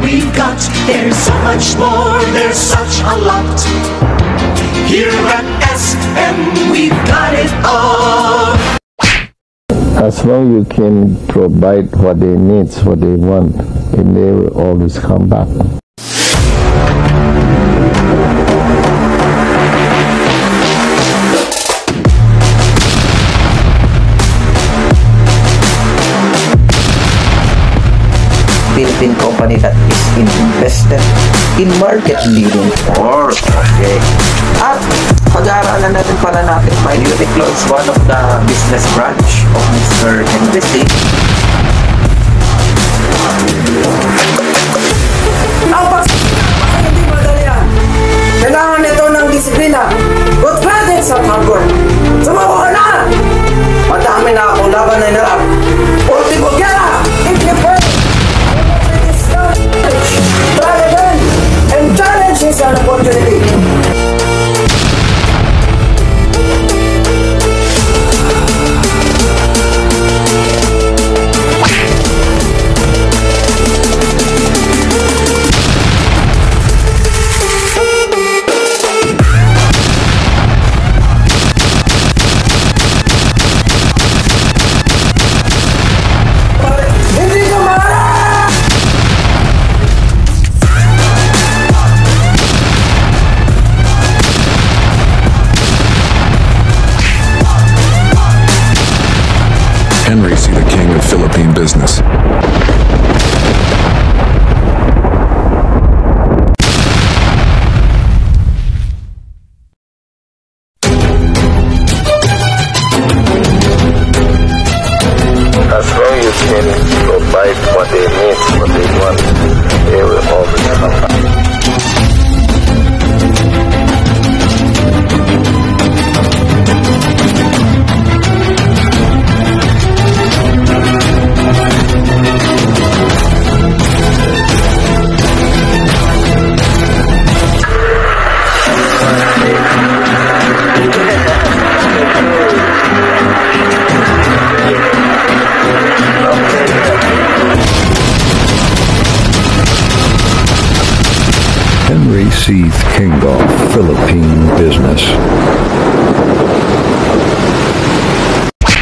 we've got. There's so much more, there's such a lot. Here at SM, we've got it all. As long as you can provide what they need, what they want, and they will always come back. Philippine company that is invested in market leading course. Okay. At pag-aaralan natin pala natin by Uniqlo is one of the business branch of Mr. Henry C. Hindi madali yan. Kailangan nito ng disiplina. Good guidance at hard work. Sumako ka na! Madami na akong laban na inarap. Ultimo gyera! If you pray, try again, and challenge is an opportunity. Henry C., the king of Philippine business. As long as you can provide what they need, what they want, they will always come back. Henry C., king of Philippine business.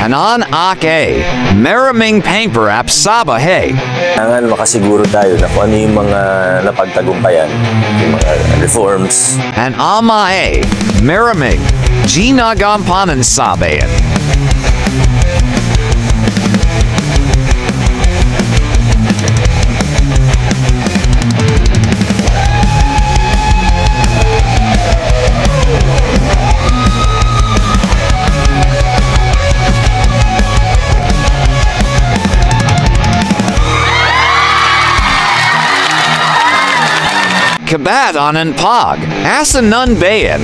Anan Ake, Maraming Paper App Sabahay. Kailangan makasiguro tayo na kung ano yung mga napagtagumpayan, yung mga reforms. And Amae, Maraming, Ginagampanan Sabayan. Kabadan and Pog, Asanun Bayan.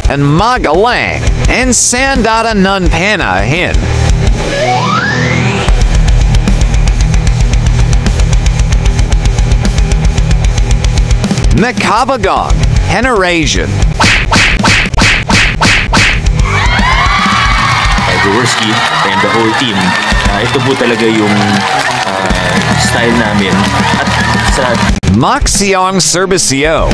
And Magalang, and Sandata Nunpana Hin. Nakabagong, Henarasian. Jaworski and the whole team. Ito po talaga yung style namin. At sa Maxiong Servicio.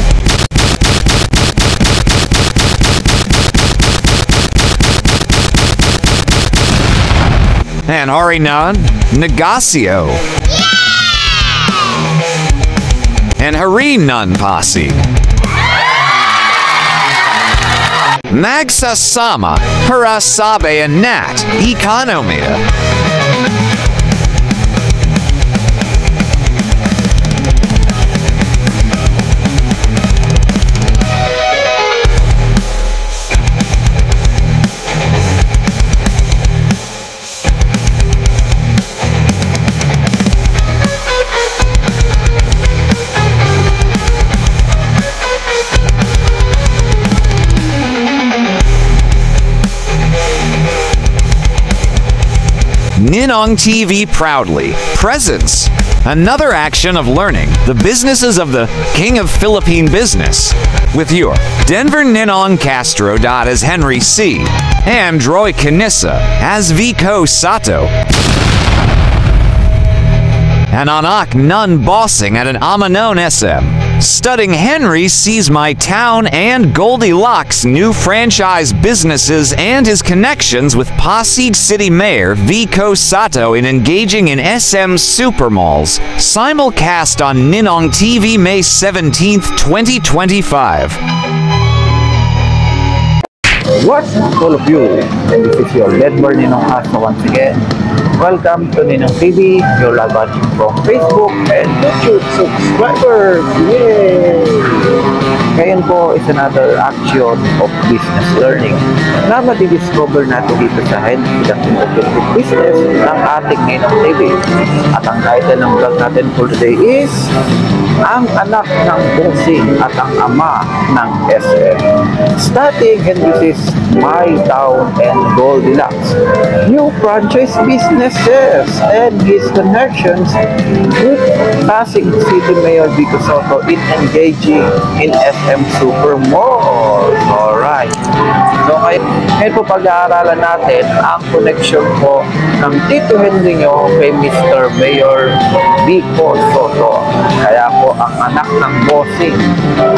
And Harinan Negocio. And Harinan Posse. Magsasama, Harasabe and Nat, Economia. Ninong TV proudly presents Another action of learning the businesses of the King of Philippine Business with your Denver Ninong Castro as Henry C. and Roy Canissa as Vico Sato. And Anak Nun Bossing at an Amanon SM. Studying Henry sees My Town and Goldilocks' new franchise businesses and his connections with Pasig City Mayor Vico Sato in engaging in SM Supermalls. Simulcast on Ninong TV May 17th, 2025. What's up, all of you? And this is your Ledmer Ninong Asa once again. Welcome to Ninong TV, your live watching from Facebook and YouTube subscribers! Yay! Ngayon po is another action of business learning na madi-discover natin dito sa Head of Business ng ating Ninong TV. At ang title ng vlog natin for today is Ang Anak ng Bossing at ang Ama ng SM. Starting, and this is My Town and Goldilocks. New franchise businesses and his connections with Pasig City Mayor Vico Soto in engaging in SM Supermalls. Alright. So ngayon po pag-aaralan natin ang connection po ng Tito Henry nyo kay Mr. Mayor Vico Soto. Kaya po ang anak ng bossing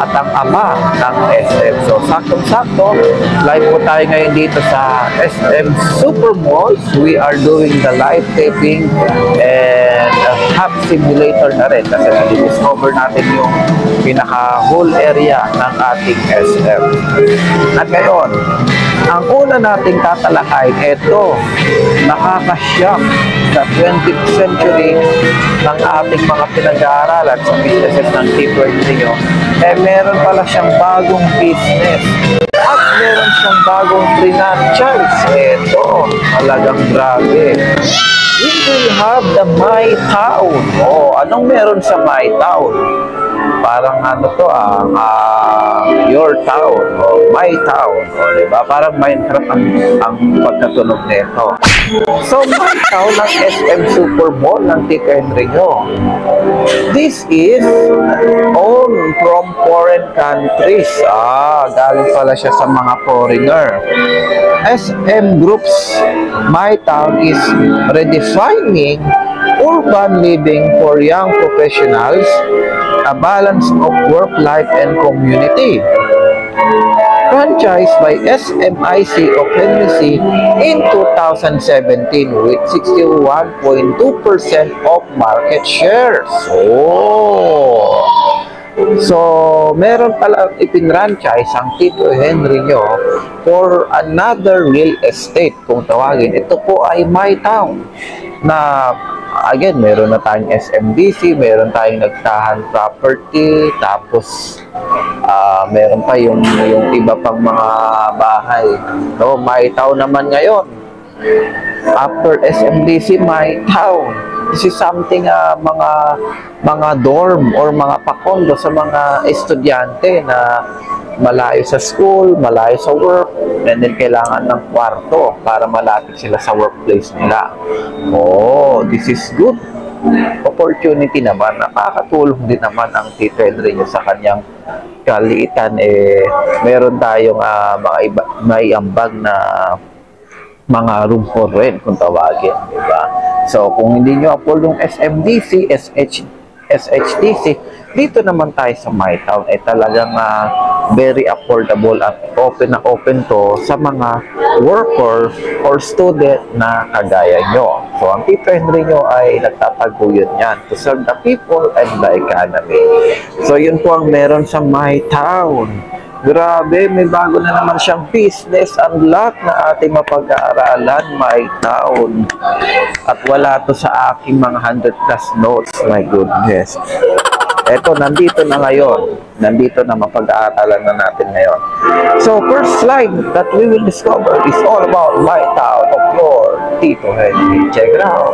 at ang ama ng SM. So saktong-sakto, live po tayo ngayon dito sa SM Supermalls. We are doing the live taping and hub simulator na rin kasi na-discover natin yung pinaka-whole area ng ating SM. At ngayon, ang una nating tatalakay, ito, nakaka-shock sa 20th century ng ating mga pinag-aaralan sa businesses ng Tito Henry nyo, meron pala siyang bagong business at meron siyang bagong franchise. Ito, talagang grabe. We will have the My Town. Anong meron sa My Town? Parang ano to, Your Town, My Town, diba? Parang Minecraft ang pagkatunog nito. So, My Town ng SM Supermall ng Tito Henry nyo. This is owned from foreign countries. Galing pala siya sa mga foreigner. SM Group's My Town is redefining urban living for young professionals, a balance of work, life, and community. Franchised by SMIC of Henry C. in 2017 with 61.2% of market shares. So, meron pala ipin-franchise ang Tito Henry nyo for another real estate kung tawagin. Ito po ay My Town na again, meron na tayong SMDC, meron tayong Nagtahan Property, tapos meron pa yung iba pang mga bahay. No, My Town naman ngayon. After SMDC, My Town. This is something mga dorm or mga pakondo sa mga estudyante na malayo sa school, malayo sa work, and then kailangan ng kwarto para malapit sila sa workplace nila. This is good opportunity naman. Nakakatulong din naman ang Tito Henry nyo sa kanyang kaliitan. Meron tayong may ambag na mga room for rent kung tawagin, diba? So, kung hindi nyo upload yung SMDC, SHTC, dito naman tayo sa My Town ay talagang very affordable at open to sa mga worker or student na kagaya nyo. So, ang Tito Henry nyo ay nagtataguyod yan to serve the people and the economy. So, yun po ang meron sa My Town. Grabe, may bago na naman siyang business unlock na ating mapag-aaralan, My Town. At wala to sa aking mga 100+ notes. My goodness. Eto, nandito na ngayon. Nandito na mapag-aaralan na natin ngayon. So, first slide that we will discover is all about My Town of your Tito Henry. Check it out.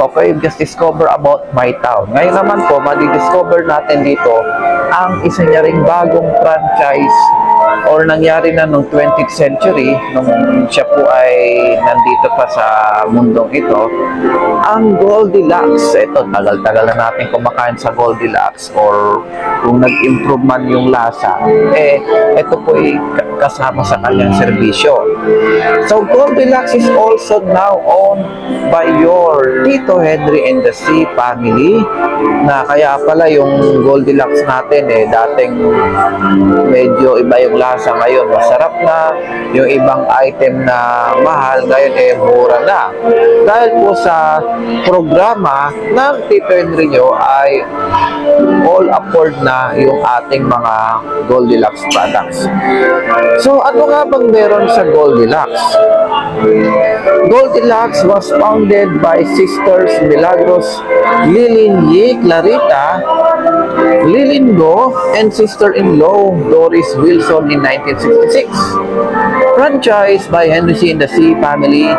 Okay, just discover about my town. Ngayon naman po, madidiscover natin dito ang isa niya ring bagong franchise or nangyari na nung 20th century nung siya po ay nandito pa sa mundong ito, ang Goldilocks. Ito, tagal-tagal na natin kumakain sa Goldilocks or kung nag-improve man yung lasa, ito po ay kasama sa kanyang serbisyo. So, Goldilocks is also now owned by your Tito Henry and the C family, na kaya pala yung Goldilocks natin dating medyo iba yung lasa, ngayon masarap na, yung ibang item na mahal ngayon mura na, dahil po sa programa ng Tito Henry nyo ay all afford na yung ating mga Goldilocks products. So ano nga bang meron sa Goldilocks? Goldilocks was founded by Sisters Milagros Lilinye Clarita Lilingo and sister-in-law Doris Wilson in 1966. Franchised by Henry C. and the C family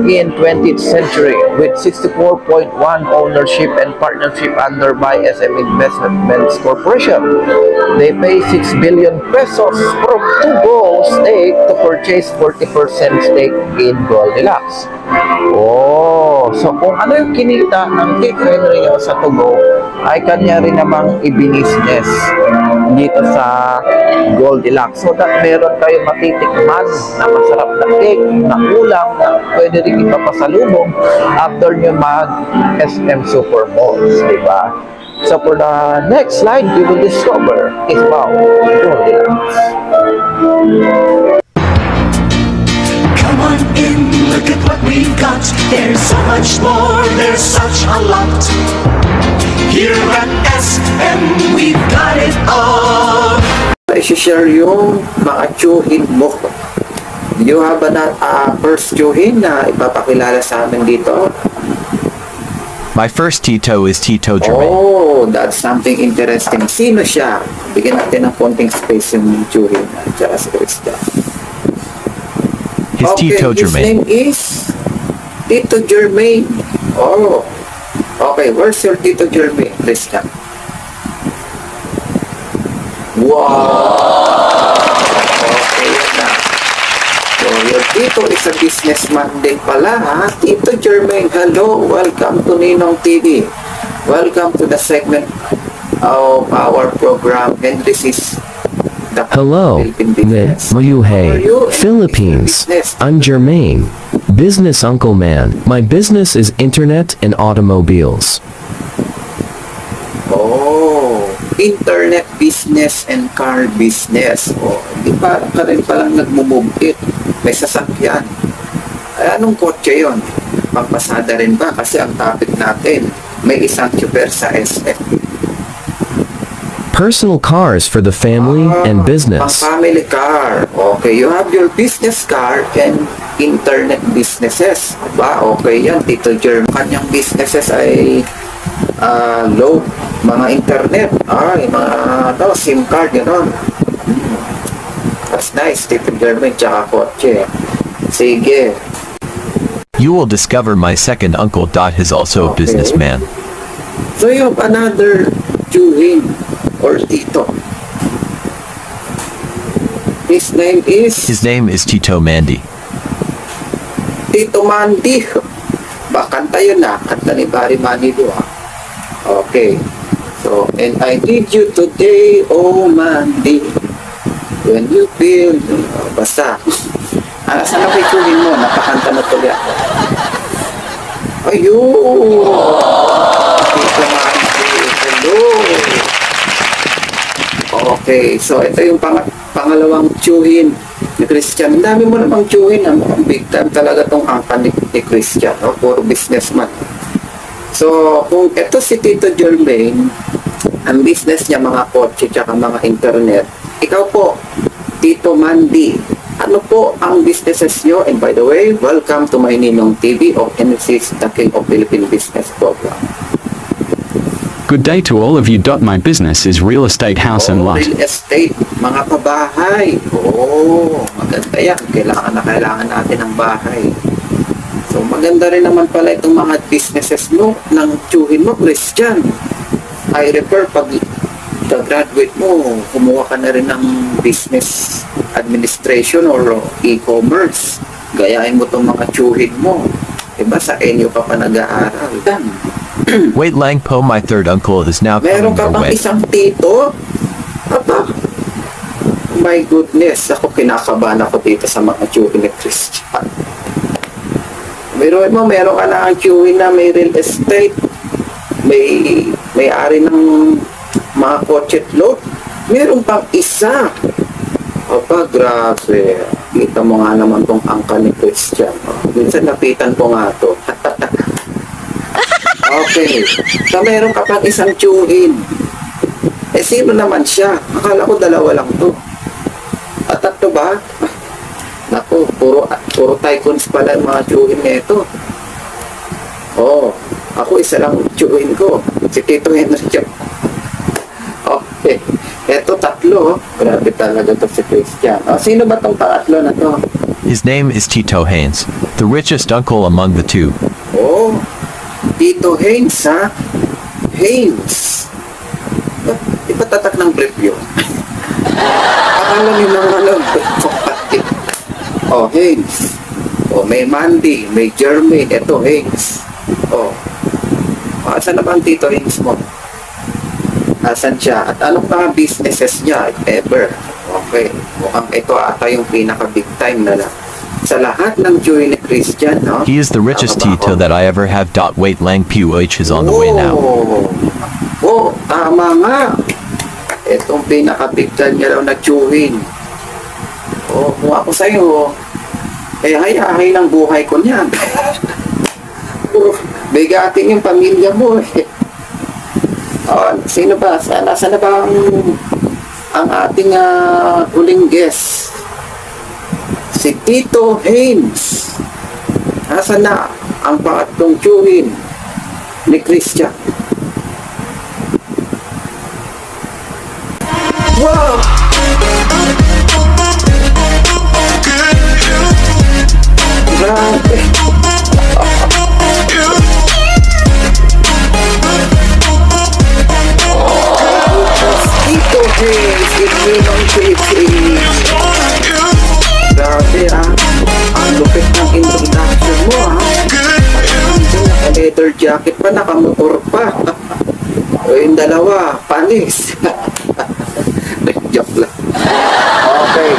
in 20th century with 64.1 ownership and partnership under by SM Investments Corporation. They pay 6 billion pesos from to-go stake to purchase 40% stake in Goldilocks. Oh, so kung ano yung kinita ng Tito Henry nyo sa to-go, ay kanya rin namang i-business dito sa Goldilocks. So that meron kayo matitikman na masarap na cake, na ulam, na pwede rin ipapasalubong after nyo mag-SM Super Malls, diba? So for the next slide, you will discover is about Goldilocks. Come on in, look at what we've got. There's so much more, there's such a lot. Here at SM, we've got it all. I-share yung mga tsuhin mo. Do you have a first tsuhin na ipapakilala sa amin dito? My first Tito is Tito Jermaine. Oh, that's something interesting. Sino siya? Bigyan natin ng konting space yung tsuhin. Tsaka si Christian. His Tito Jermaine. His name is Tito Jermaine. Oh, okay. Where's your Tito Jermaine, Christian? Wow! Okay, yun na. So, your Tito is a businessman din pala, ha? Tito Jermaine, hello. Welcome to Ninong TV. Welcome to the segment of our program. And this is the Hello, Mayuhe, Philippines. I'm Jermaine, business uncle man. My business is internet and automobiles. Oh, internet business and car business. Oh, di pa rin palang nagmumubit. May sasakyan. Ay, anong kotse yun? Pangpasada rin ba? Kasi ang topic natin, may isang super sa SF. Personal cars for the family and business. Family car. Okay, you have your business car and internet businesses. Diba? Okay yan, Tito Jerm. Kanyang businesses ay low, mga internet. Ay, mga SIM card, gano'n. That's nice, Tito Jermaine, tsaka kotse. Sige. You will discover my second uncle Dot is also a businessman. So you have another tsuhin or Tito. His name is Tito Mandy. Tito Mandy. Kanta yun na. Kanta ni Barry Manilow. Okay. So, and I need you today, oh Mandy. When you feel... basta. Saan na tsuhin mo? Napakanta na tuloy ako. Ayun! Tito Mandy. Hello! Okay, so ito yung pangalawang tsuhin ni Christian. Ang dami mo namang tsuhin. Big time talaga tong angkan ni Christian. No? Puro businessman. So, kung ito si Tito Jermaine, ang business niya mga kotse tsaka mga internet. Ikaw po, Tito Mandy, ano po ang businesses nyo? And by the way, welcome to my Ninong TV of NSC's The King of Philippine Business Program. Good day to all of you. My business is real estate, house and lot. Real estate, mga pabahay. Oh, maganda yan. Kailangan natin ng bahay. So, So maganda rin naman pala itong mga businesses mo ng tiyuhin mo, Christian. I refer pag graduate mo, kumuha ka na rin ng business administration or e-commerce. Gayahin mo itong mga tiyuhin mo. Diba sa inyo ka pa nag-aaral? Wait lang po, my third uncle is now Meron coming ka your pang way. isang tito? Aba, my goodness, ako kinakabahan ako dito sa mga tiyuhin ni Christian. Meron ka na ang tiyuhin na may real estate, may-ari ng mga kotse at load. Meron pang isa. Aba, grabe. Kita mo nga naman tong angka ni Christian. Minsan napitan ko nga to. Okay. So, meron ka pang isang tiyuhin. Eh, sino naman siya? Akala ko dalawa lang to. At tatlo ba? Naku, puro tycoons pala ang mga tiyuhin nito. Oh, ako isa lang tiyuhin ko. Si Tito Henry. Okay. Eto tatlo. Grabe talaga to si Christian. Oh, sino ba tong pangatlo na to? His name is Tito Haynes, the richest uncle among the two. Oh, Tito Haynes, ha? Haynes. Iba tatak ng brief yun. Akala nyo lang alam. Oh, Haynes. Oh, may Mandy, may Jermaine. Eto, Haynes. Oh. Asan na ba ang Tito Haynes mo? Asan siya? At anong mga businesses niya, if ever? Okay. Mukhang ito ata yung pinaka-big time na lang. Sa lahat ng tiyuhin ni Christian, no? He is the richest Tito that I ever have. Wait lang PUH is on the way now. Oh, tama nga. Itong pinaka-big time niya lang na tiyuhin. Oh, kung ako sa'yo, eh, hay-hay ng buhay ko niyan. Bigatin yung pamilya mo, eh. Oh, sino ba? Saan na ba ang ating huling guest? Si Tito Haynes. Nasaan na ang pangatlong tiyuhin ni Christian? Wow! Grabe! Tito Haynes, Itinong Philippines. Grabe, ang lupit ng introduction mo, ha? Naka-leather jacket pa, nakamotor pa. O yung dalawa, panis. Joke lang. Okay,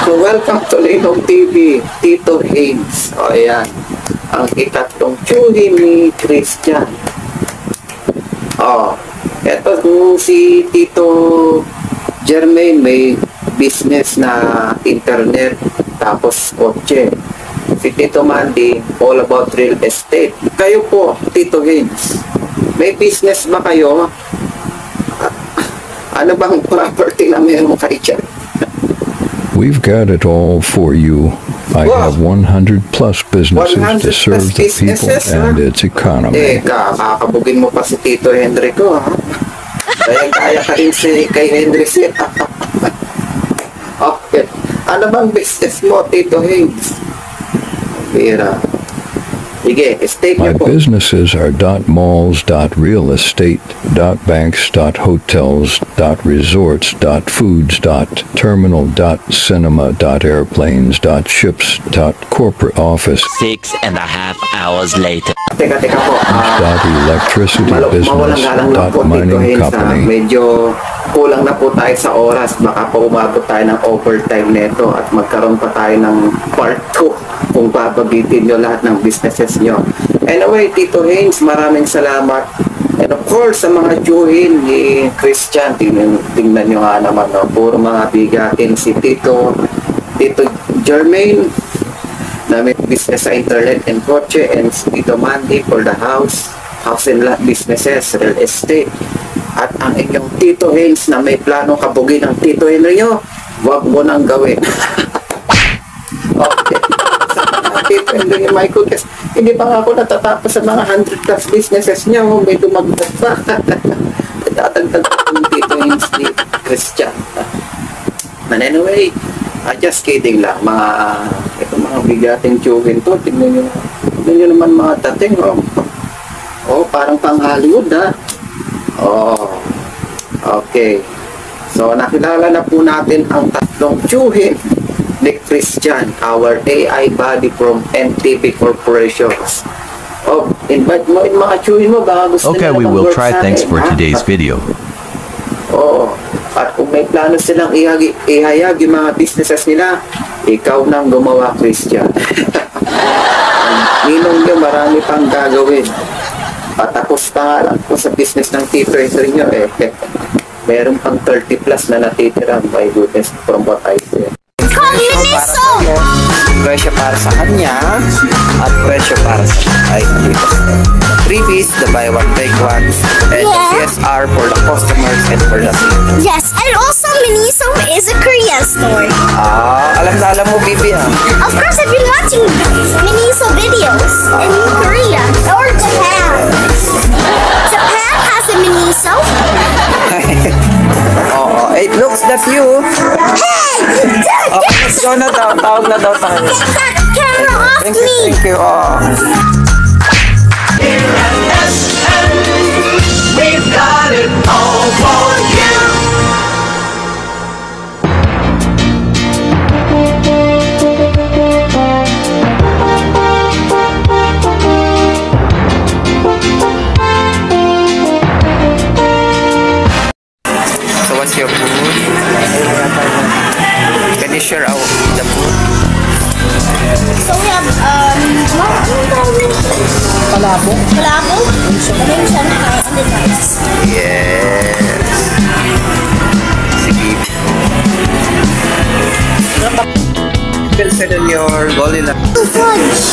so welcome to Linong TV, Tito Haynes. O ayan, ang ikatlong tiyuhin ni Christian. O, eto si Tito Jermaine, may business na internet, tapos kotse. Si Tito Mandy, all about real estate. Kayo po, Tito Haynes, may business ba kayo? Ano bang property na meron kayo dyan? We've got it all for you. I have 100 plus businesses 100 to serve the people and its economy. Kakabugin mo pa si Tito Henry ko, ha? Kaya ka rin kay Henry siya. Okay. Ano bang business mo, Tito Haynes? Bira. Sige, state My niyo po. businesses are .malls, .realestate, .banks, .hotels, .resorts, .foods, .terminal, .cinema, .airplanes, .ships, .corporate office, 6.5 hours later. Teka po. .electricity Mawalang business, galang lang po, Tito .mining Haynes, ha? company. Medyo kulang na po tayo sa oras. Baka pa umabot tayo ng overtime neto at magkaroon pa tayo ng part 2 kung babagitin nyo lahat ng businesses nyo. Anyway, Tito Haynes, maraming salamat. And of course, sa mga tiyuhin ni Christian, tingnan nyo nga naman, no? Puro mga bigatin si Tito Jermaine, na may business sa internet and kotse, and si Tito Mandy for the house and lot businesses, real estate. At ang inyong Tito Haynes na may plano kabugin ng Tito Henry nyo, wag mo nang gawin. Okay. Tito Henry, my goodness, hindi pa nga ako natatapos sa mga 100 plus businesses niya, may dumagdag pa. Tatagdag ng Tito Haynes ni Christian. But anyway, just kidding lang, mga ito Ito mga bigating tiyuhin to. Tingnan nyo naman mga dating. Oh. Oh, parang pang Hollywood ha. Oh. Okay. So, nakilala na po natin ang tatlong tiyuhin ni Christian, our AI buddy from NTP Corporation. Oh, invite mo yung mga tiyuhin mo. Baka gusto Okay, we will try. Thanks for today's video. Oo. At kung may plano silang ihayag yung mga businesses nila, ikaw nang gumawa, Christian. Ninong nyo, marami pang gagawin. Patapos pa nga lang po sa business ng T-Tracer nyo, meron pang 30 plus na natitira. My goodness, from what I see. Presyo para sa kanya at presyo para sa dito. Freebies, the buy one take one, and the CSR for the customers and for the team. Yes, and also Miniso is a Korean store. Alam na alam mo, Bibi, ha? Of course, I've been watching Miniso videos in Korea or Japan. Japan has a Miniso. It looks that you. Hey! Let's go na daw. Tawag na daw tayo. Get that camera off me! Here Thank you. at SM, we've got it all for you. So what's your food? Can you share out the food? So we have, palabok. Palabok? And then Shanghai and then rice. Yes. Sige. Cancel on your Goldilocks. Fudge.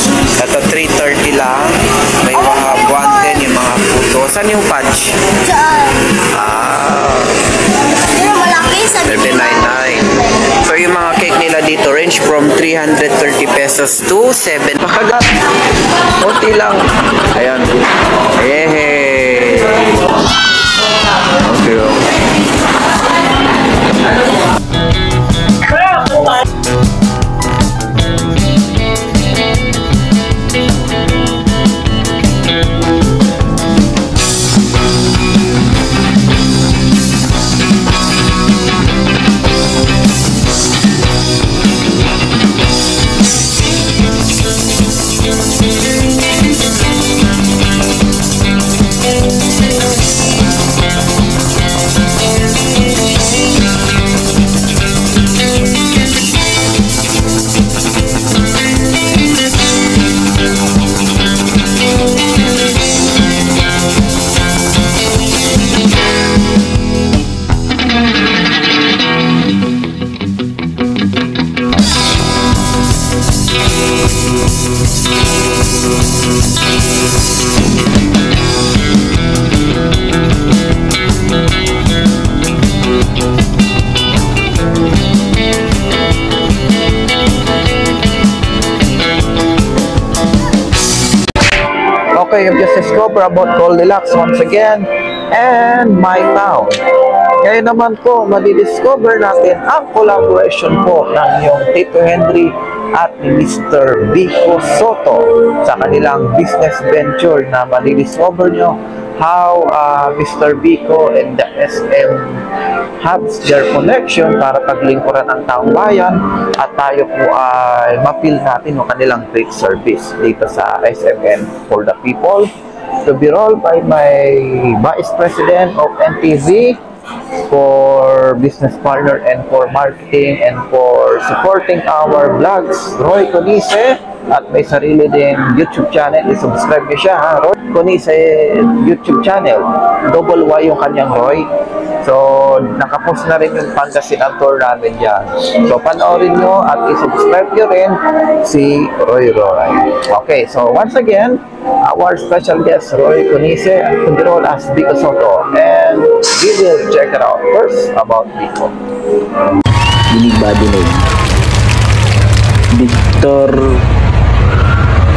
Ito 3:30 lang. May mga buwan din yung mga puto. Saan yung fudge? Diyan. Pero malaki sa 39.9. So yung mga cake nila dito range from 330 pesos to 7. Makagat. Kunti lang. Ayan. Hey. Okay. Okay, you've just discovered about Goldilocks once again and my town. Ngayon naman po, madidiscover natin ang collaboration po ng yung Tito Henry at ni Mr. Vico Soto sa kanilang business venture na madidiscover nyo how Mr. Vico and the SM have their connection para paglingkuran ang taong bayan at tayo po ay mapil natin yung kanilang great service dito sa SMN for the people. To be rolled by my Vice President of NTV for business partner and for marketing and for supporting our vlogs, Roy Conise, at may sarili din YouTube channel. I-subscribe niyo siya, ha? Roy Conise YouTube channel. Double Y yung kanyang Roy. So, nakapost na rin yung Pangasinan tour namin dyan. So, panoorin nyo at i-subscribe nyo rin si Roy Roy. Okay, so once again, our special guest, Roy Conise, to be rolled as Vico Soto. And we will check it out first about Vico. Dinig ba dinig? Victor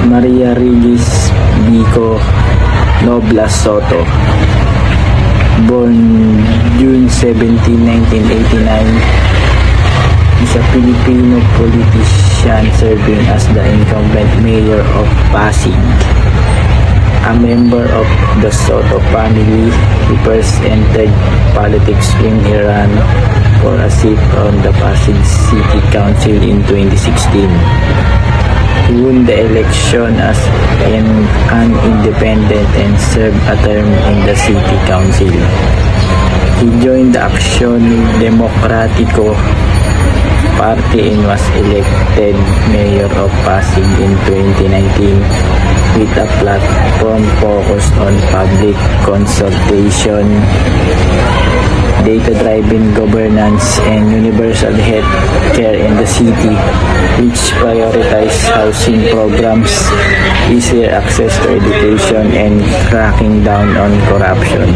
Maria Regis Vico Noblas Soto, born June 17, 1989, is a Filipino politician politician serving as the incumbent mayor of Pasig. A member of the Soto family, he first entered politics when he ran for a seat on the Pasig City Council in 2016. He won the election as an independent and served a term in the City Council. He joined the Action Democratico Party and was elected mayor of Pasig in 2019 with a platform focused on public consultation, data-driven governance, and universal health care in the city, which prioritize housing programs, easier access to education, and cracking down on corruption.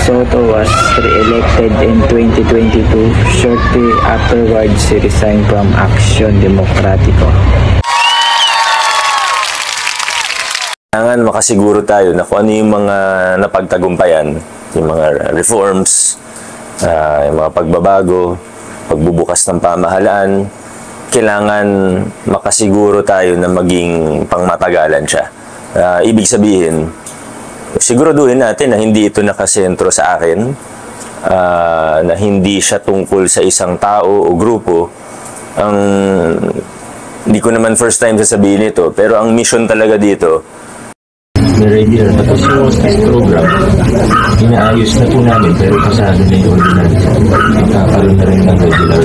Soto was re-elected in 2022. Shortly afterwards, he resigned from Action Democratico. Kailangan makasiguro tayo na kung ano yung mga napagtagumpayan, yung mga reforms, yung mga pagbabago, pagbubukas ng pamahalaan, kailangan makasiguro tayo na maging pangmatagalan siya. Ibig sabihin, siguraduhin natin na hindi ito nakasentro sa akin, na hindi siya tungkol sa isang tao o grupo. Hindi ko naman first time sasabihin ito, pero ang mission talaga dito, regular na to program, inaayos na po namin, pero pasado na yung ordinary. Magkakaroon na rin ng regular.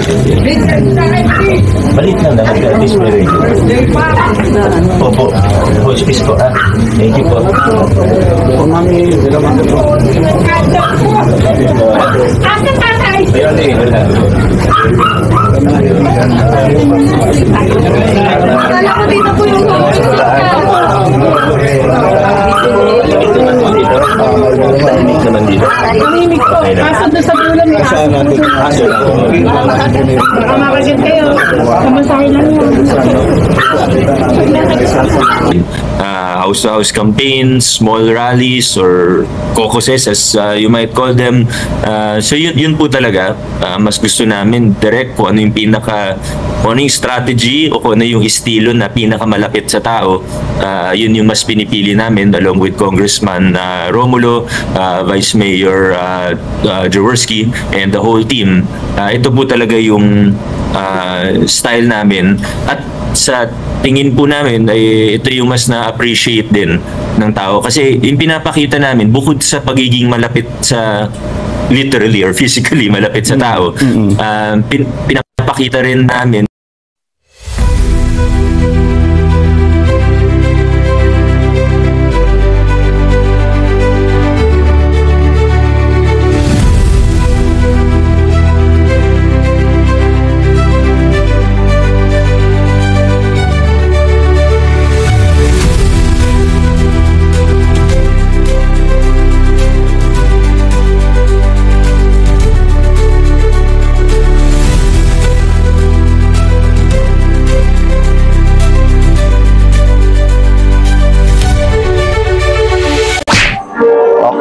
Balik lang naman, at least may regular. Opo, hospice po. Thank you po. Po, mami, dalaman na po. Ayun, wala. Kala ko dito po yung tahimik naman dito. tahimik po. Kaso doon sa bulan niya. Aso lang. Baka makagit kayo. Kamasahin lang yan. House-to-house campaigns, small rallies, or caucuses as you might call them. So yun po talaga. Mas gusto namin direct kung ano yung kung ano yung strategy o kung ano yung estilo na pinakamalapit sa tao. Yun yung mas pinipili namin along with Congressman Romulo, Vice Mayor Jaworski, and the whole team. Ito po talaga yung style namin, at sa tingin po namin ay ito yung mas na-appreciate din ng tao, kasi yung pinapakita namin bukod sa pagiging malapit sa literally or physically malapit sa tao, pinapakita rin namin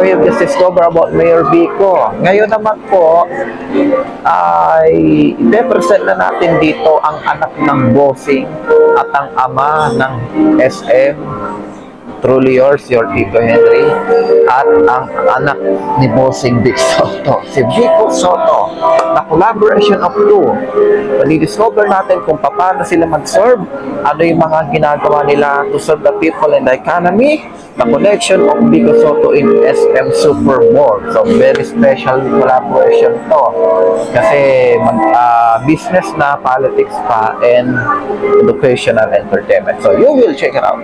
you've just discovered about Mayor Vico. Ngayon naman po ay i-present na natin dito ang anak ng bossing at ang ama ng SM. Truly yours, your Tito Henry, at ang anak ni Bossing Vic Soto, si Vico Soto, na collaboration of two. Mali-discover natin kung paano sila mag-serve, ano yung mga ginagawa nila to serve the people and the economy, the connection of Vico Soto in SM Super Bowl. So, very special collaboration to. Kasi business na, politics pa, and educational entertainment. So, you will check it out.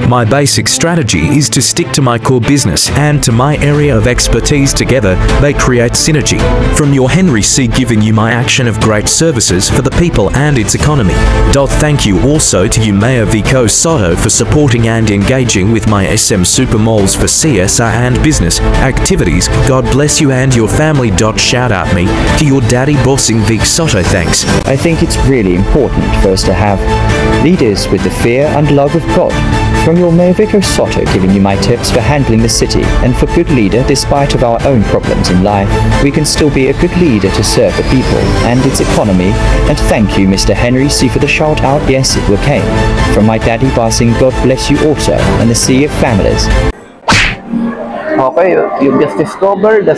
My basic strategy is to stick to my core business and to my area of expertise. Together, they create synergy. From your Henry C. giving you my action of great services for the people and its economy. Thank you also to you Mayor Vico Soto for supporting and engaging with my SM Supermalls for CSR and business activities. God bless you and your family. Shout out me to your daddy bossing Vic Soto. Thanks. I think it's really important for us to have leaders with the fear and love of God. From your Mayor Vico Soto giving you my tips for handling the city, and for good leader, despite of our own problems in life, we can still be a good leader to serve the people and its economy. And thank you Mr. Henry C. for the shout out. Yes, it will came from my daddy bossing. God bless you also and the sea of families. Okay, you just discovered the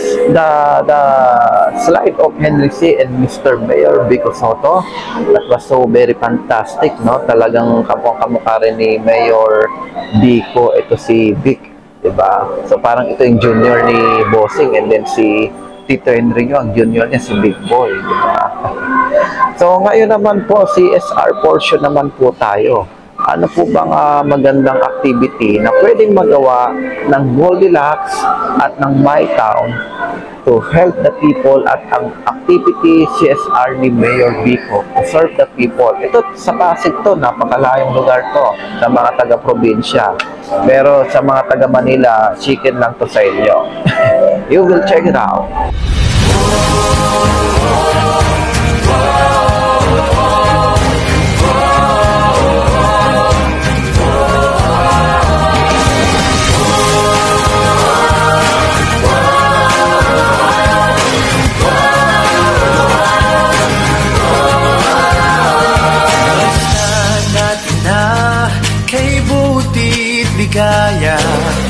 slide of Henry C. and Mr. Mayor Vico Soto. That was so very fantastic, no? Talagang kamukha rin ni Mayor Vico, ito si Vic, diba? So parang ito yung junior ni Bossing, and then si Tito Henry nyo, ang junior niya si Big Boy, diba? So ngayon naman po, CSR portion naman po tayo. Ano po bang magandang activity na pwedeng magawa ng Goldilocks at ng My Town to help the people, at ang activity CSR ni Mayor Vico to serve the people? Ito sa Pasig to, napakalayong lugar to sa mga taga-probinsya. Pero sa mga taga-Manila, chicken lang to sa inyo. You will check it out. Ligaya,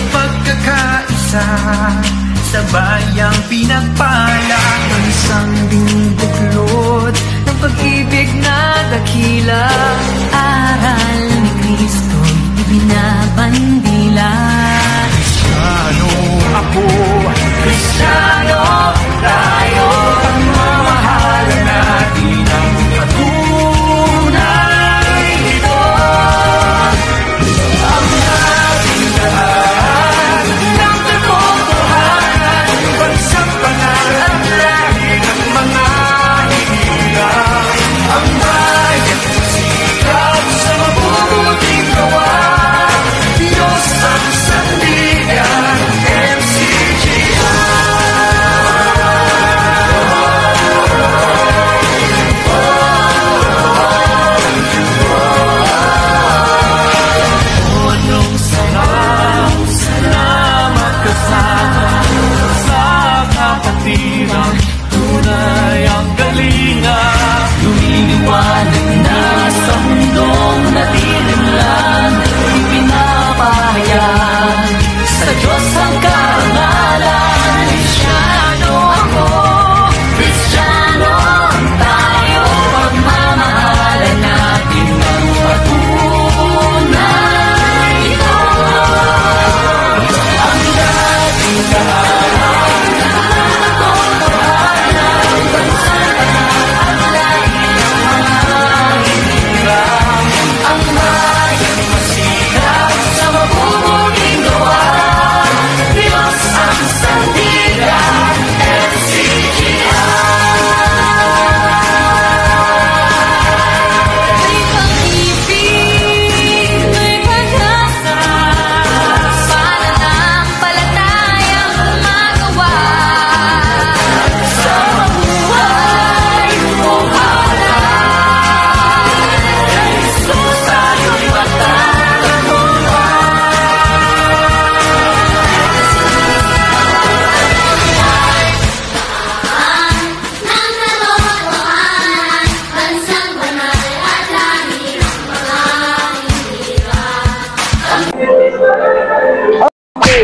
pagkakaisa, sabayang pinagpala, isang buklod ng pag-ibig na dakila. Aral ni Kristo'y ibinabandila. Kristiyano ako, Kristiyano tayo, pagmamahalan natin ang patunay ito.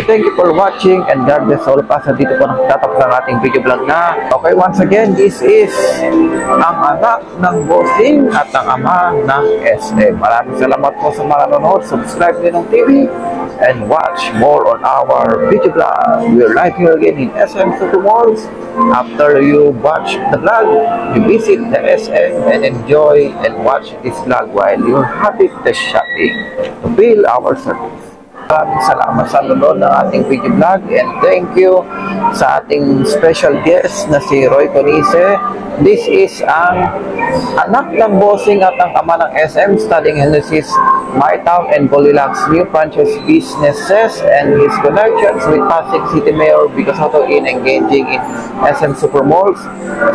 Thank you for watching, and God bless all of us. Dito po nagtatapos ang ating video vlog na. Okay, once again, this is ang anak ng Bossing at ang ama ng SM. Maraming salamat po sa mga nanonood. Subscribe din ng TV and watch more on our video vlog. We're live here again in SM Supermalls. After you watch the vlog, you visit the SM and enjoy and watch this vlog while you're happy to shopping to feel our service. Maraming salamat sa nanonood ng ating video vlog, and thank you sa ating special guest na si Roy Conise. This is ang anak ng bossing at ang ama ng SM, studying Henry's My Town and Goldilocks new franchise businesses and his connections with Pasig City Mayor Vico Soto in engaging in SM Supermalls.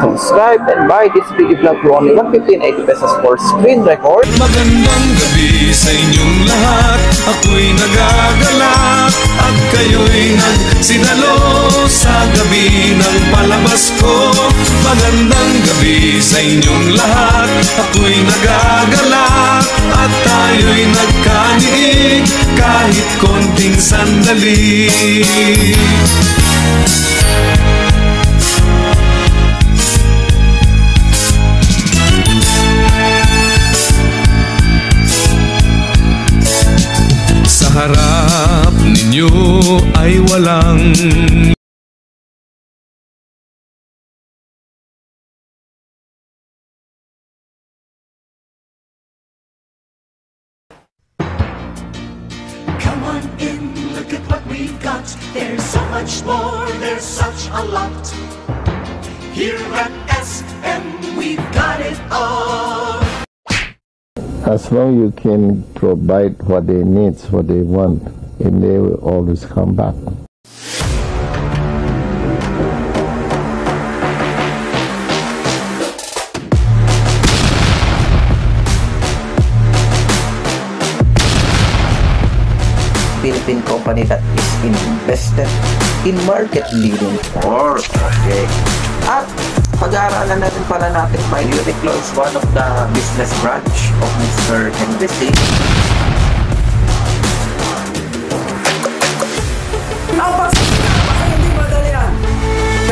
Subscribe and buy this video vlog for only 115.80 pesos for screen record. Magandang gabi sa inyong lahat. Ako'y nagagalak at kayo'y nagsidalo sa gabi ng palabas ko. Magandang gabi sa inyong lahat. Ako'y nagagalak at tayo'y nagkaniig kahit konting sandali. Sa harap ninyo ay walang Come on in, look at what we've got. There's so much more, there's such a lot. Here at SM, we've got it all. As long you can provide what they need, what they want, and they will always come back. Philippine company that is invested in market leading course. Okay. At pag-aaralan natin pala natin by Uniqlo is one of the business branch of Mr. Henry C. Ang pagsisikap ay hindi madali yan.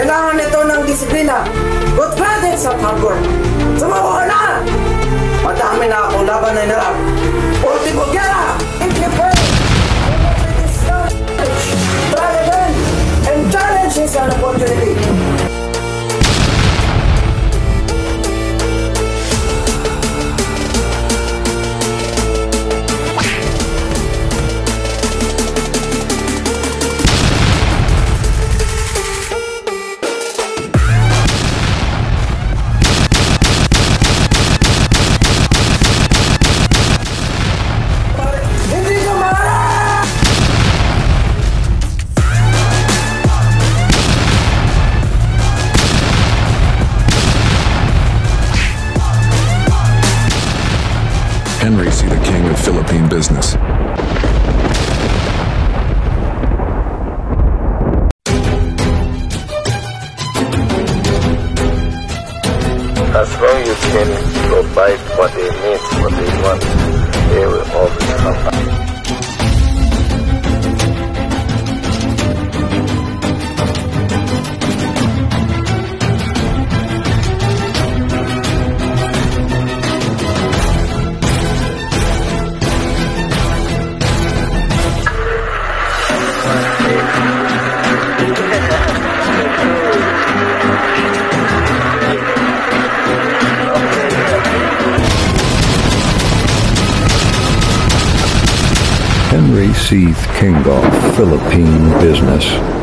Kailangan ito ng disiplina, good practice at hard work. Sumako ka na! Madami na akong laban na inarap. Ultimo gera! If you pray, you will be discouraged. Try again, and challenge is an opportunity. Henry C., the king of Philippine business. As long as you can provide what they need, what they want, they will always come back. Henry C., king of Philippine business.